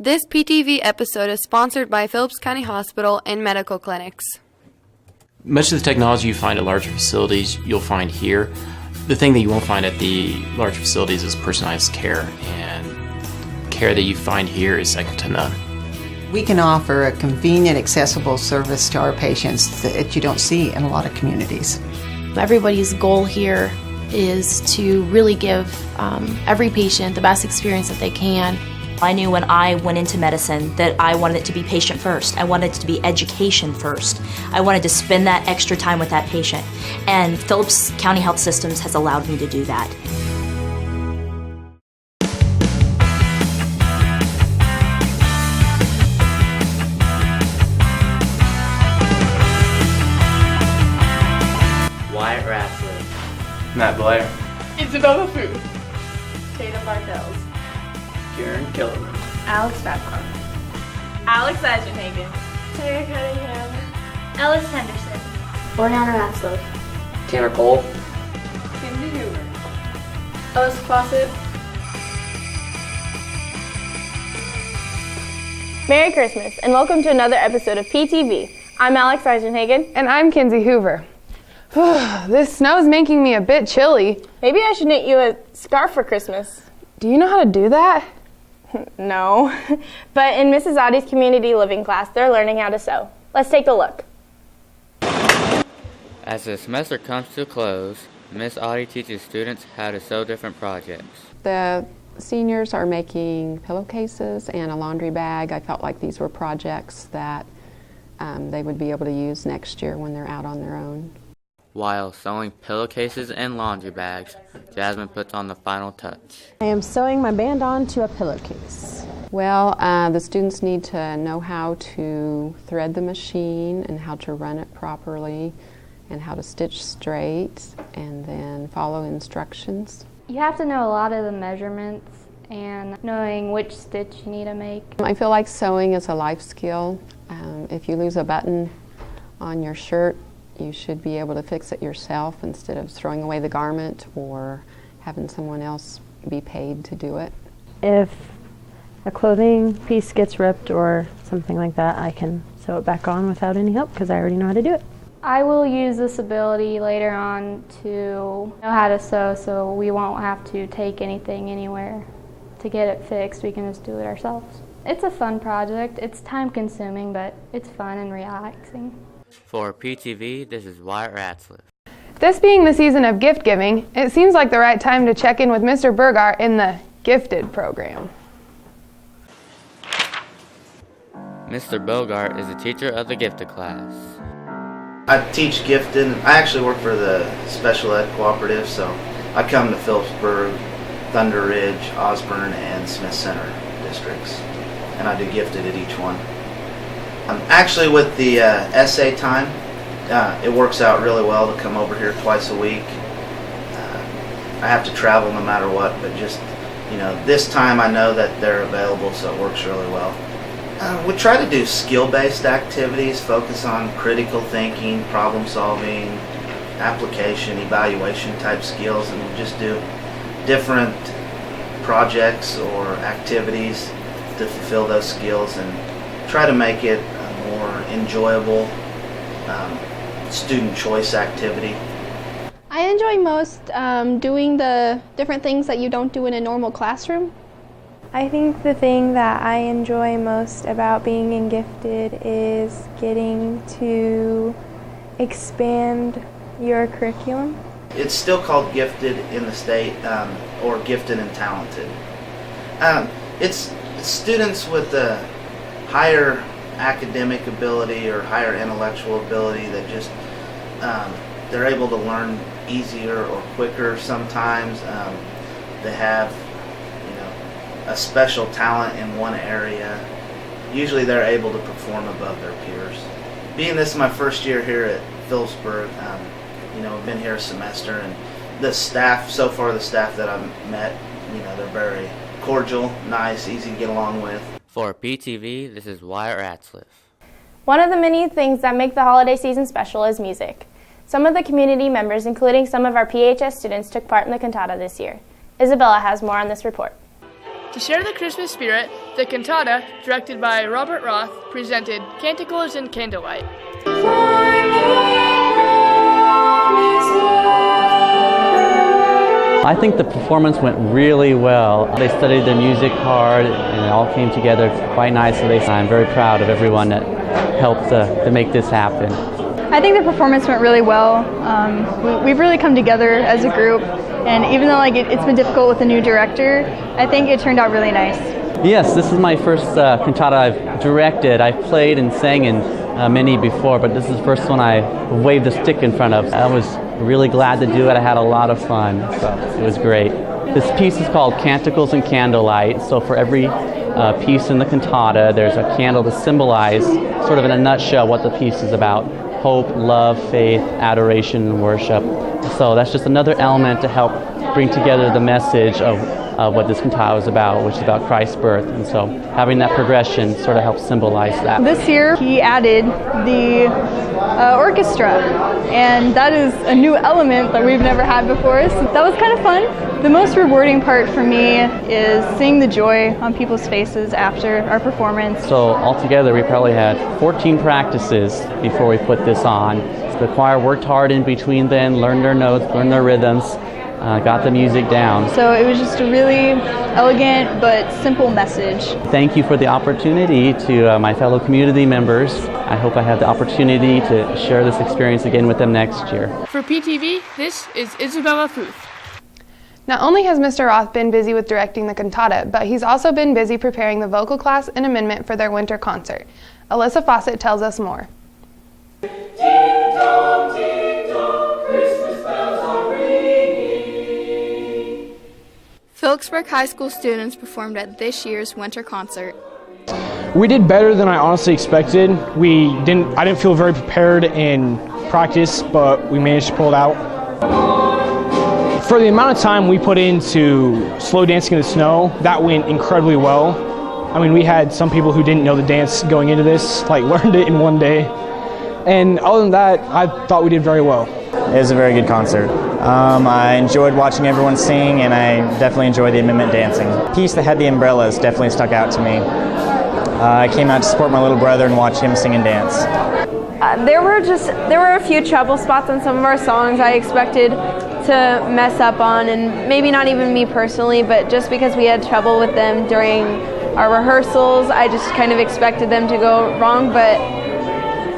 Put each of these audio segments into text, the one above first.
This PTV episode is sponsored by Phillips County Hospital and medical clinics. Much of the technology you find at larger facilities, you'll find here. The thing that you won't find at the larger facilities is personalized care, and care that you find here is second to none. We can offer a convenient, accessible service to our patients that you don't see in a lot of communities. Everybody's goal here is to really give every patient the best experience that they can. I knew when I went into medicine that I wanted it to be patient first. I wanted it to be education first. I wanted to spend that extra time with that patient. And Phillips County Health Systems has allowed me to do that. Wyatt Ratcliffe, Matt Blair, Isabella Fu, Tatum Bartels, Karen Kellerman, Alex Babcock, Alex Agenhagen, Tara Cunningham, Ellis Henderson, Oriana Ratzlow, Tanner Cole, Cindy Hoover, Ellis Fawcett. Merry Christmas and welcome to another episode of PTV. I'm Alex Agenhagen. And I'm Kinsey Hoover. This snow is making me a bit chilly. Maybe I should knit you a scarf for Christmas. Do you know how to do that? No, but in Mrs. Audie's community living class, they're learning how to sew. Let's take a look. As the semester comes to a close, Miss Audie teaches students how to sew different projects. The seniors are making pillowcases and a laundry bag. I felt like these were projects that they would be able to use next year when they're out on their own. While sewing pillowcases and laundry bags, Jasmine puts on the final touch. I am sewing my band on to a pillowcase. Well, the students need to know how to thread the machine and how to run it properly and how to stitch straight and then follow instructions. You have to know a lot of the measurements and knowing which stitch you need to make. I feel like sewing is a life skill. If you lose a button on your shirt, you should be able to fix it yourself instead of throwing away the garment or having someone else be paid to do it. If a clothing piece gets ripped or something like that, I can sew it back on without any help because I already know how to do it. I will use this ability later on to know how to sew so we won't have to take anything anywhere to get it fixed. We can just do it ourselves. It's a fun project. It's time consuming, but it's fun and relaxing. For PTV, this is Wyatt Ratcliffe. This being the season of gift giving, it seems like the right time to check in with Mr. Burgart in the Gifted program. Mr. Bogart is a teacher of the Gifted class. I teach Gifted. I actually work for the Special Ed Cooperative, so I come to Phillipsburg, Thunder Ridge, Osborne, and Smith Center districts, and I do Gifted at each one. Actually, with the essay time, it works out really well to come over here twice a week. I have to travel no matter what, but just, this time I know that they're available, so it works really well. We try to do skill-based activities, focus on critical thinking, problem solving, application, evaluation type skills, and we just do different projects or activities to fulfill those skills and try to make it a more enjoyable student choice activity. I enjoy most doing the different things that you don't do in a normal classroom. I think the thing that I enjoy most about being in Gifted is getting to expand your curriculum. It's still called Gifted in the state, or Gifted and Talented. It's students with a higher academic ability or higher intellectual ability that just they're able to learn easier or quicker sometimes. They have a special talent in one area. Usually they're able to perform above their peers. Being this is my first year here at Phillipsburg, I've been here a semester, and the staff, so far the staff that I've met, they're very cordial, nice, easy to get along with. For PTV, this is Wyatt Ratcliffe. One of the many things that make the holiday season special is music. Some of the community members, including some of our PHS students, took part in the cantata this year. Isabella has more on this report. To share the Christmas spirit, the cantata, directed by Robert Roth, presented Canticles and Candlelight. I think the performance went really well. They studied their music hard and it all came together quite nicely. I'm very proud of everyone that helped to make this happen. I think the performance went really well. We've really come together as a group, and even though it's been difficult with a new director, I think it turned out really nice. Yes, this is my first cantata I've directed. I played and sang in many before, but this is the first one I waved a stick in front of. I was really glad to do it. I had a lot of fun, so it was great. This piece is called Canticles and Candlelight, so for every piece in the cantata, there's a candle to symbolize, sort of in a nutshell, what the piece is about. Hope, love, faith, adoration, and worship. So that's just another element to help bring together the message of what this cantata is about, which is about Christ's birth. And so having that progression sort of helps symbolize that. This year, he added the orchestra, and that is a new element that we've never had before. So that was kind of fun. The most rewarding part for me is seeing the joy on people's faces after our performance. So altogether, we probably had 14 practices before we put this on. The choir worked hard in between then, learned their notes, learned their rhythms, got the music down. So it was just a really elegant but simple message. Thank you for the opportunity to my fellow community members. I hope I have the opportunity to share this experience again with them next year. For PTV, this is Isabella Futh. Not only has Mr. Roth been busy with directing the cantata, but he's also been busy preparing the vocal class and amendment for their winter concert. Alyssa Fawcett tells us more. Ding dong, Christmas bells are ringing. Phillipsburg High School students performed at this year's winter concert. We did better than I honestly expected. I didn't feel very prepared in practice, but we managed to pull it out. For the amount of time we put into slow dancing in the snow, that went incredibly well. I mean, we had some people who didn't know the dance going into this, learned it in one day. And other than that, I thought we did very well. It was a very good concert. I enjoyed watching everyone sing, and I definitely enjoyed the amendment dancing. The piece that had the umbrellas definitely stuck out to me. I came out to support my little brother and watch him sing and dance. There were a few trouble spots on some of our songs I expected to mess up on, and maybe not even me personally, but just because we had trouble with them during our rehearsals, I just kind of expected them to go wrong, but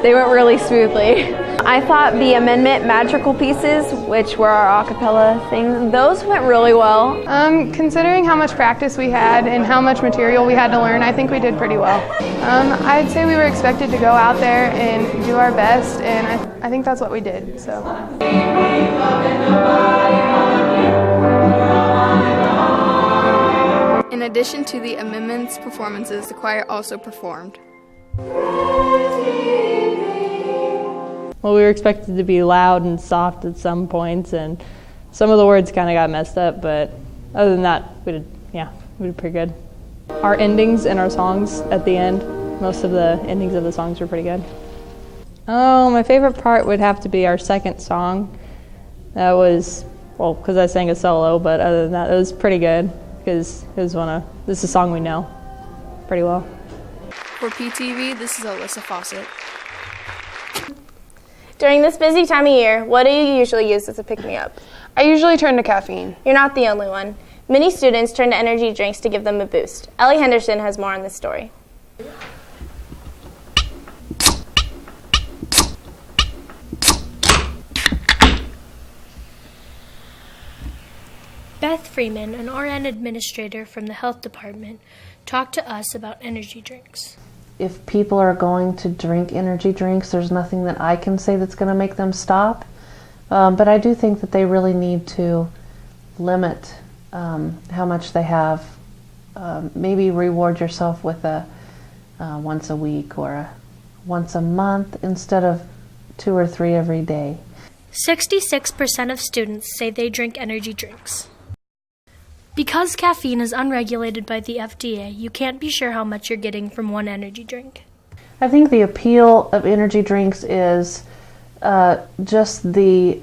they went really smoothly. I thought the amendment magical pieces, which were our a cappella things, those went really well. Considering how much practice we had and how much material we had to learn, I think we did pretty well. I'd say we were expected to go out there and do our best, and I think that's what we did. So. In addition to the amendments performances, the choir also performed. Well, we were expected to be loud and soft at some points, and some of the words kind of got messed up, but other than that, we did pretty good. Our endings and our songs at the end, most of the endings of the songs were pretty good. Oh, my favorite part would have to be our second song. That was, because I sang a solo, but other than that, it was pretty good, because this is a song we know pretty well. For PTV, this is Alyssa Fawcett. During this busy time of year, what do you usually use as a pick-me-up? I usually turn to caffeine. You're not the only one. Many students turn to energy drinks to give them a boost. Ellie Henderson has more on this story. Beth Freeman, an RN administrator from the health department, talked to us about energy drinks. If people are going to drink energy drinks, there's nothing that I can say that's going to make them stop. But I do think that they really need to limit how much they have. Maybe reward yourself with a once a week or a once a month instead of 2 or 3 every day. 66% of students say they drink energy drinks. Because caffeine is unregulated by the FDA, you can't be sure how much you're getting from one energy drink. I think the appeal of energy drinks is just the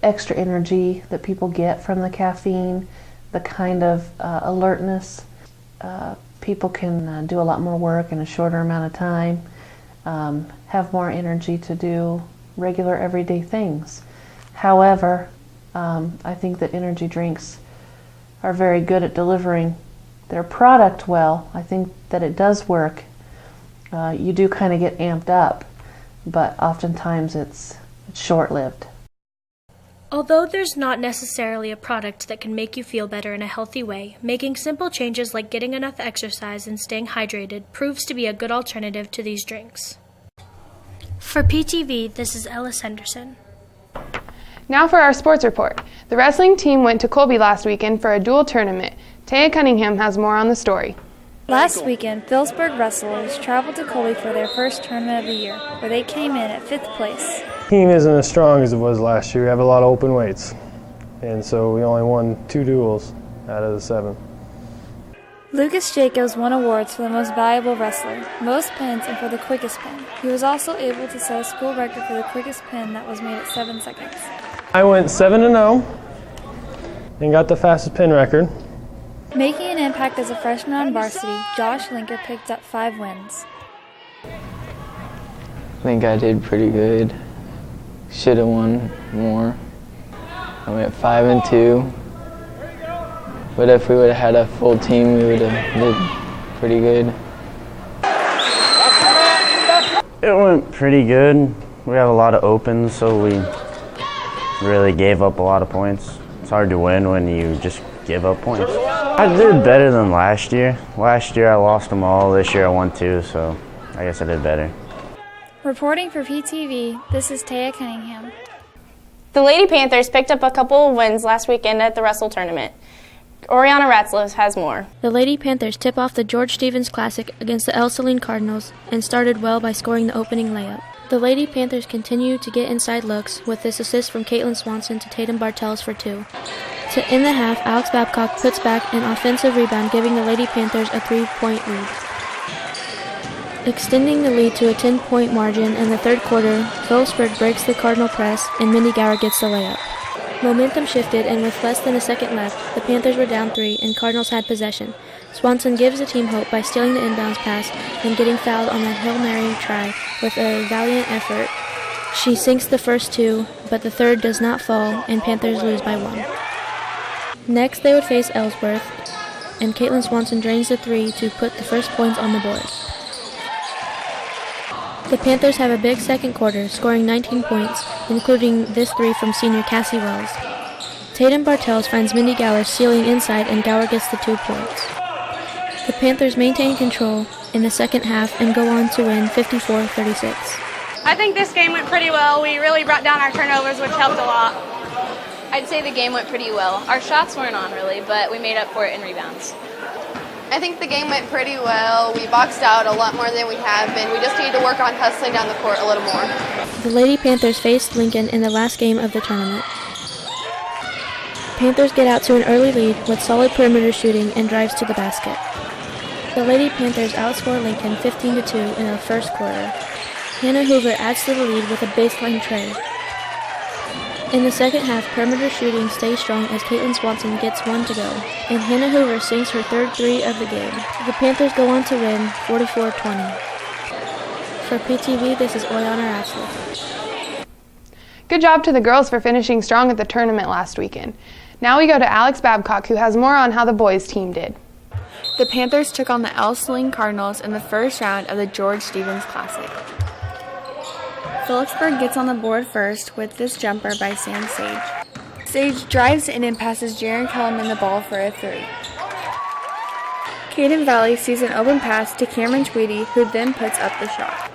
extra energy that people get from the caffeine, the kind of alertness. People can do a lot more work in a shorter amount of time, have more energy to do regular everyday things. However, I think that energy drinks are very good at delivering their product well. I think that it does work. You do kind of get amped up, but oftentimes it's short-lived. Although there's not necessarily a product that can make you feel better in a healthy way, making simple changes like getting enough exercise and staying hydrated proves to be a good alternative to these drinks. For PTV, this is Ellis Henderson. Now for our sports report. The wrestling team went to Colby last weekend for a dual tournament. Taya Cunningham has more on the story. Last weekend, Phillipsburg wrestlers traveled to Colby for their first tournament of the year, where they came in at 5th place. The team isn't as strong as it was last year. We have a lot of open weights, and so we only won 2 duels out of the 7. Lucas Jacobs won awards for the most valuable wrestler, most pins, and for the quickest pin. He was also able to set a school record for the quickest pin that was made at 7 seconds. I went 7-0 and got the fastest pin record. Making an impact as a freshman on varsity, Josh Linker picked up 5 wins. I think I did pretty good. Should have won more. I went 5-2. But if we would have had a full team, we would have did pretty good. It went pretty good. We have a lot of opens, so we really gave up a lot of points. It's hard to win when you just give up points. I did better than last year. Last year I lost them all. This year I won 2, so I guess I did better. Reporting for PTV, this is Taya Cunningham. The Lady Panthers picked up a couple of wins last weekend at the Wrestle Tournament. Oriana Ratzlos has more. The Lady Panthers tip off the George Stevens Classic against the El Saline Cardinals and started well by scoring the opening layup. The Lady Panthers continue to get inside looks with this assist from Caitlin Swanson to Tatum Bartels for 2. To end the half, Alex Babcock puts back an offensive rebound, giving the Lady Panthers a 3-point lead. Extending the lead to a 10-point margin in the third quarter, Phillipsburg breaks the Cardinal press and Mindy Gower gets the layup. Momentum shifted, and with less than a second left, the Panthers were down 3 and Cardinals had possession. Swanson gives the team hope by stealing the inbounds pass and getting fouled on the Hail Mary try with a valiant effort. She sinks the first 2, but the third does not fall, and Panthers lose by 1. Next, they would face Ellsworth, and Caitlin Swanson drains the 3 to put the first points on the board. The Panthers have a big second quarter, scoring 19 points, including this 3 from senior Cassie Wells. Tatum Bartels finds Mindy Gower stealing inside, and Gower gets the 2 points. The Panthers maintain control in the second half and go on to win 54-36. I think this game went pretty well. We really brought down our turnovers, which helped a lot. I'd say the game went pretty well. Our shots weren't on really, but we made up for it in rebounds. I think the game went pretty well. We boxed out a lot more than we have been. We just need to work on hustling down the court a little more. The Lady Panthers faced Lincoln in the last game of the tournament. Panthers get out to an early lead with solid perimeter shooting and drives to the basket. The Lady Panthers outscore Lincoln 15-2 in the first quarter. Hannah Hoover adds to the lead with a baseline tray. In the second half, perimeter shooting stays strong as Caitlin Swanson gets 1 to go, and Hannah Hoover sinks her third 3 of the game. The Panthers go on to win 44-20. For PTV, this is Oriana Ratzler. Good job to the girls for finishing strong at the tournament last weekend. Now we go to Alex Babcock, who has more on how the boys team did. The Panthers took on the El Saline Cardinals in the first round of the George Stevens Classic. Phillipsburg gets on the board first with this jumper by Sam Sage. Sage drives in and passes Jaren Kellerman the ball for a 3. Caden Valley sees an open pass to Cameron Tweedy, who then puts up the shot.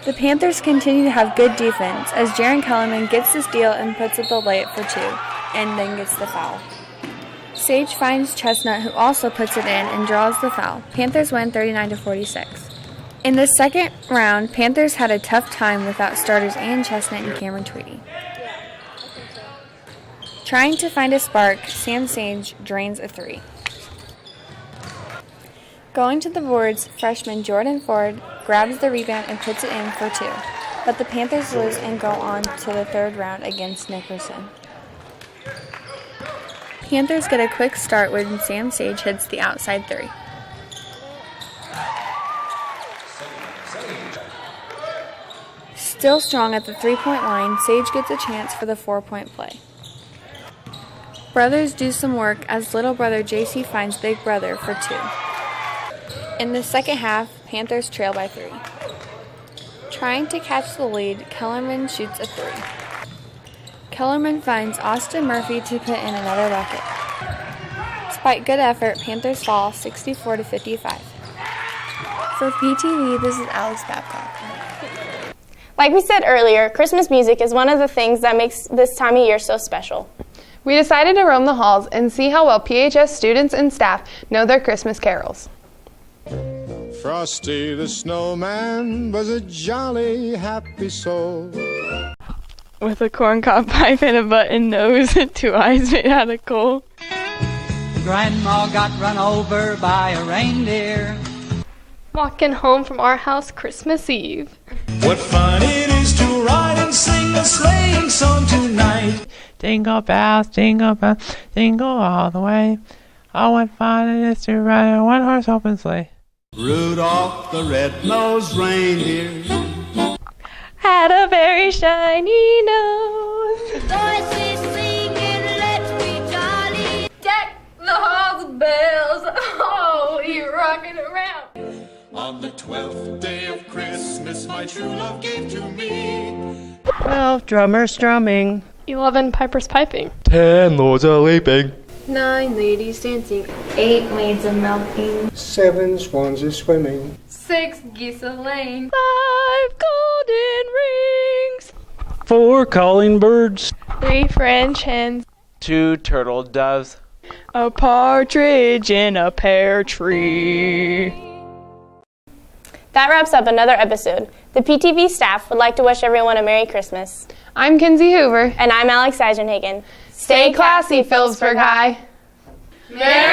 The Panthers continue to have good defense as Jaren Kellerman gets the steal and puts up the layup for 2, and then gets the foul. Sage finds Chestnut, who also puts it in and draws the foul. Panthers win 39-46. In the second round, Panthers had a tough time without starters Ann Chestnut and Cameron Tweedy. Trying to find a spark, Sam Sage drains a 3. Going to the boards, freshman Jordan Ford grabs the rebound and puts it in for 2, but the Panthers lose and go on to the third round against Nickerson. Panthers get a quick start when Sam Sage hits the outside 3. Still strong at the 3-point line, Sage gets a chance for the 4-point play. Brothers do some work as little brother JC finds big brother for 2. In the second half, Panthers trail by 3. Trying to catch the lead, Kellerman shoots a 3. Kellerman finds Austin Murphy to put in another bucket. Despite good effort, Panthers fall 64-55. For PTV, this is Alex Babcock. Like we said earlier, Christmas music is one of the things that makes this time of year so special. We decided to roam the halls and see how well PHS students and staff know their Christmas carols. Frosty the Snowman was a jolly, happy soul. With a corncob pipe and a button nose and 2 eyes made out of coal. Grandma got run over by a reindeer. Walking home from our house Christmas Eve. What fun it is to ride and sing a sleighing song tonight. Jingle bells, jingle all the way. Oh, what fun it is to ride a one-horse open sleigh. Rudolph the red-nosed reindeer had a very shiny nose. Voices singing, let's be jolly. Deck the halls with bells. Oh, you're rocking around. On the 12th day of Christmas, my true love gave to me 12 drummers strumming. 11 pipers piping. 10 lords a leaping. 9 ladies dancing. 8 maids a milking. 7 swans a swimming. 6 geese a laying. 5 golden rings. 4 calling birds. 3 French hens. 2 turtle doves. A partridge in a pear tree. That wraps up another episode. The PTV staff would like to wish everyone a Merry Christmas. I'm Kinsey Hoover. And I'm Alex Eisenhagen. Stay classy, Phillipsburg High. Merry